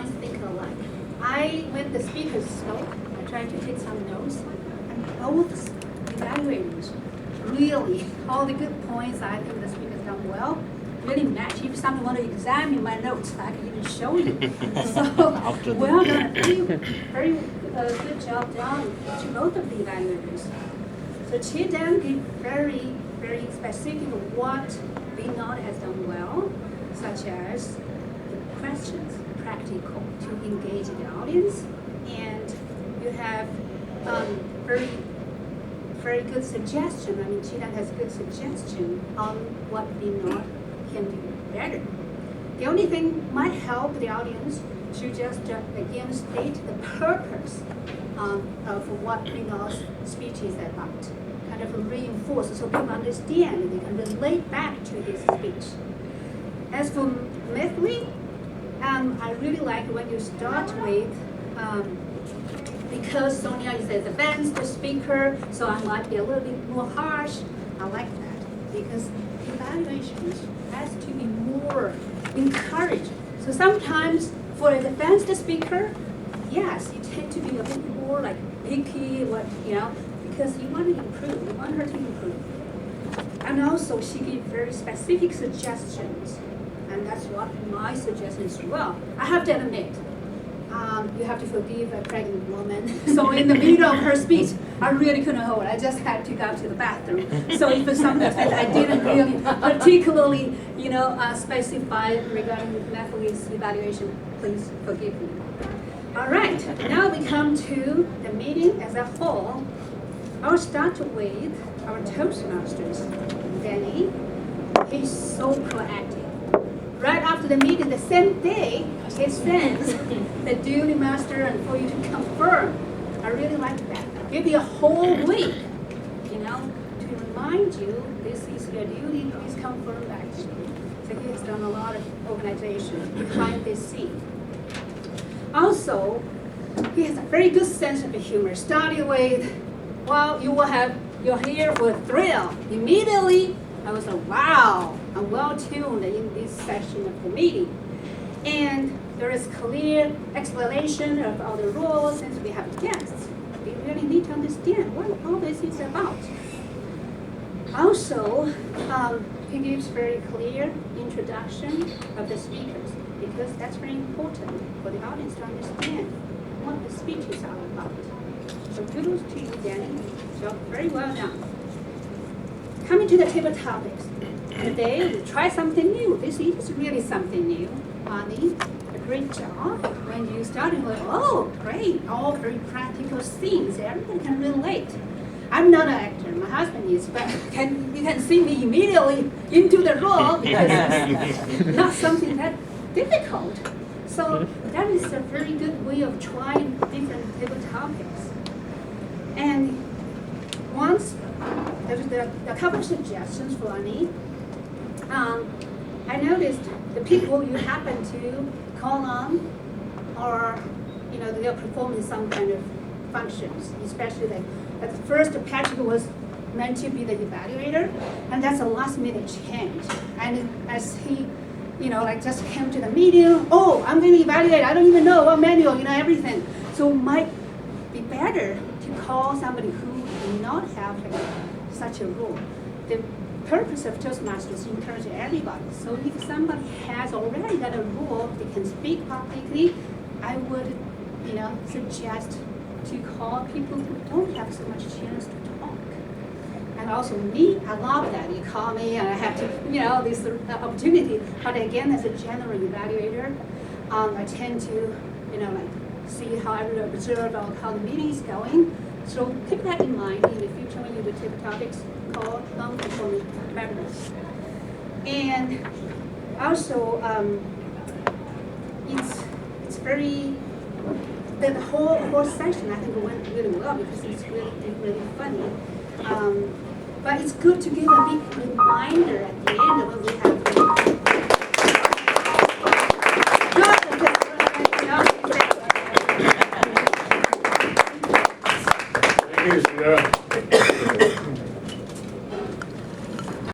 minds think alike. When the speakers spoke, I tried to take some notes, and both evaluators really, all the good points I think the speakers done well, really match. If someone want to examine my notes, I can even show you. So, well done, very good job done to both of the evaluators. So Chi-Dan gave very, very specific of what Vinod has done well, such as the questions, practical, to engage the audience, and you have very, very good suggestion. I mean, Chi-Dan has good suggestion on what Vinod can do better. The only thing might help the audience to just again state the purpose of what Vinod's speech is about, kind of reinforce so people understand, they can relate back to his speech. As for Methley, I really like when you start with, because Sonia is an advanced speaker, so I might be a little bit more harsh. I like that because evaluations has to be more encouraging. So sometimes for an advanced speaker, yes, you tend to be a bit more like picky, because you want to improve, you want her to improve. And also she gave very specific suggestions, and that's what my suggestion is as well. I have to admit, you have to forgive a pregnant woman. So in the middle of her speech, I really couldn't hold it. I just had to go to the bathroom. So if it's something that I didn't really particularly, specify regarding Methley's evaluation, please forgive me. All right, now we come to the meeting as a whole. I'll start with our Toastmasters. Danny, he's so proactive. Right after the meeting, the same day, he sends the duty master and for you to confirm. I really like that. Give you a whole week, to remind you this is your duty, please confirm back to me. So he has done a lot of organization behind this scene. Also, he has a very good sense of humor. Starting with, well, you're here for a thrill. Immediately, I was like, wow, I'm well tuned in this section of the meeting. And there is clear explanation of all the rules since we have guests. We really need to understand what all this is about. Also, he gives very clear introduction of the speakers because that's very important for the audience to understand what the speech is all about. So kudos to you, Danny. So very well done. Coming to the table topics. Today we try something new. This is really something new. Bonnie, a great job. When you started with, oh, great, all very practical things. Everyone can relate. I'm not an actor, my husband is, but you can see me immediately into the role because it's not something that difficult. So that is a very good way of trying different table topics. And once there's a couple of suggestions for Annie. I noticed the people you happen to call on or they're performing some kind of functions, especially at first Patrick was meant to be the evaluator, and that's a last minute change. And as he, just came to the meeting, oh, I'm going to evaluate, I don't even know what manual, everything. So it might be better to call somebody who do not have such a role. The purpose of Toastmasters is to encourage everybody. So if somebody has already got a rule, they can speak publicly, I would, suggest to call people who don't have so much chance to talk. And also me, I love that. You call me and I have to, this opportunity. But again, as a general evaluator, I tend to, see how I observe how the meeting is going. So keep that in mind in the future when you do table topics, call non-performing members. And also, it's very, the whole session I think went really well because it's really funny. But it's good to give a big reminder at the end of what we have. Thank you, Sarah.